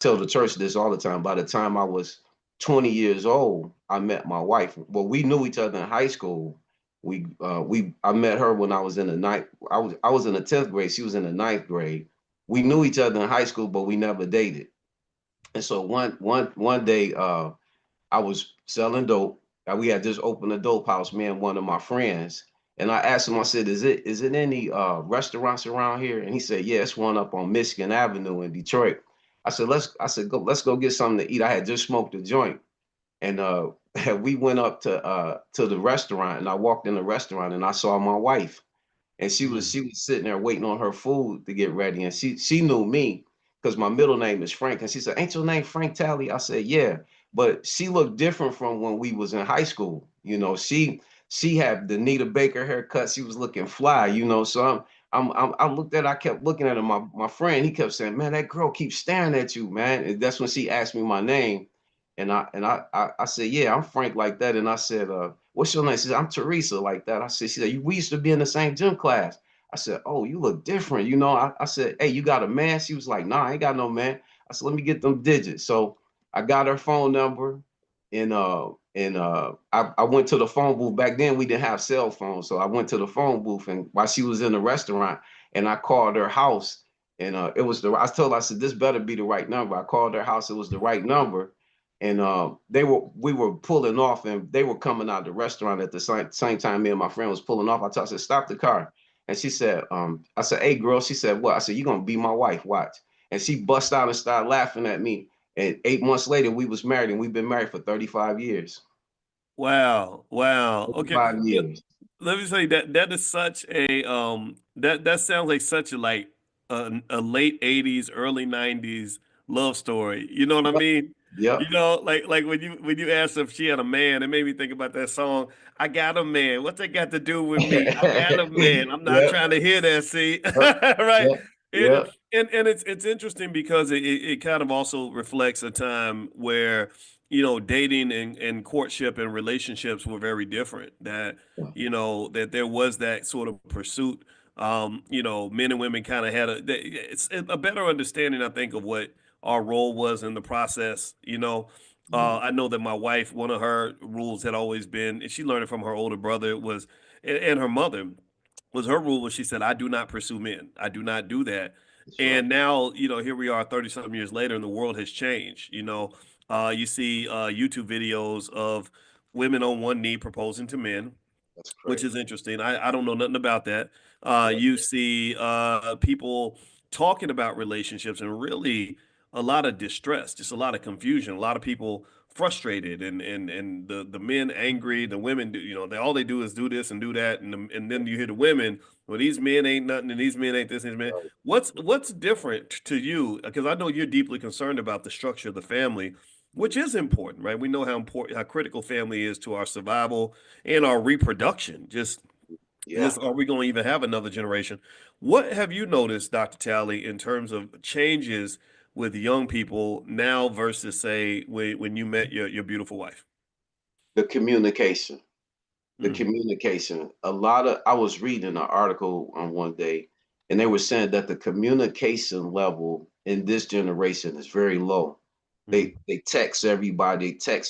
tell the church this all the time. By the time I was 20 years old, I met my wife. Well, we knew each other in high school. I met her when I was in the ninth. I was in the 10th grade. She was in the ninth grade. We knew each other in high school, but we never dated. And so one day, I was selling dope. We had just opened a dope house, me and one of my friends. And I asked him, I said, is it any restaurants around here? And he said, yeah, it's one up on Michigan Avenue in Detroit. Let's go get something to eat. I had just smoked a joint. And we went up to the restaurant, and I walked in the restaurant and I saw my wife. And Mm. she was sitting there waiting on her food to get ready. And she knew me because my middle name is Frank. And she said, "Ain't your name Frank Talley?" I said, "Yeah." But she looked different from when we was in high school. She had the Nita Baker haircut. She was looking fly, So I kept looking at her. My friend, he kept saying, "Man, that girl keeps staring at you, man." And that's when she asked me my name. And I said, "Yeah, I'm Frank like that." And I said, "What's your name?" She said, "I'm Teresa like that." I said, she said, "We used to be in the same gym class." I said, "Oh, you look different." I said, "Hey, you got a man?" She was like, "Nah, I ain't got no man." I said, "Let me get them digits." So I got her phone number, and I went to the phone booth. Back then we didn't have cell phones. So I went to the phone booth, and while she was in the restaurant, and I called her house, and I told her, I said, "This better be the right number." I called her house, it was the right number. And we were pulling off, and they were coming out of the restaurant at the same time me and my friend was pulling off. I said, "Stop the car." And she said, I said, "Hey girl." She said, "What?" I said, "You gonna be my wife, watch." And she bust out and started laughing at me. And 8 months later, we was married, and we've been married for 35 years. Wow, wow. Okay, 35 let, years. let me say that that is such a that sounds like such a a late '80s, early '90s love story. You know what I Yep. mean? Yep. You know, like when you asked if she had a man, it made me think about that song. I got a man. What's that got to do with me? I got a man. I'm not Yep. trying to hear that. See, Yep. right? Yep. Yep. And it's interesting because it kind of also reflects a time where dating and courtship and relationships were very different. That that there was that sort of pursuit. Men and women kind of had it's a better understanding, I think, of what our role was in the process. I know that my wife, one of her rules had always been, and she learned it from her older brother, was, and her mother, was her rule was she said, I do not pursue men. I do not do that. That's right. And now, here we are 30 something years later and the world has changed. You see YouTube videos of women on one knee proposing to men, That's which crazy. is interesting. I don't know nothing about that. Yep. You see people talking about relationships and really a lot of distress, just a lot of confusion, a lot of people frustrated and the men angry, the women do, all they do is do this and do that, and then you hear the women, well, these men ain't nothing and these men ain't this and these men. Right. What's different to you? Because I know you're deeply concerned about the structure of the family, which is important, right? We know how important, how critical family is to our survival and our reproduction. Yeah. Just are we going to even have another generation? What have you noticed, Dr. Talley, in terms of changes with young people now versus say when you met your beautiful wife? The communication. The Mm, communication. I was reading an article on one day, and they were saying that the communication level in this generation is very low. mm. They text everybody, they text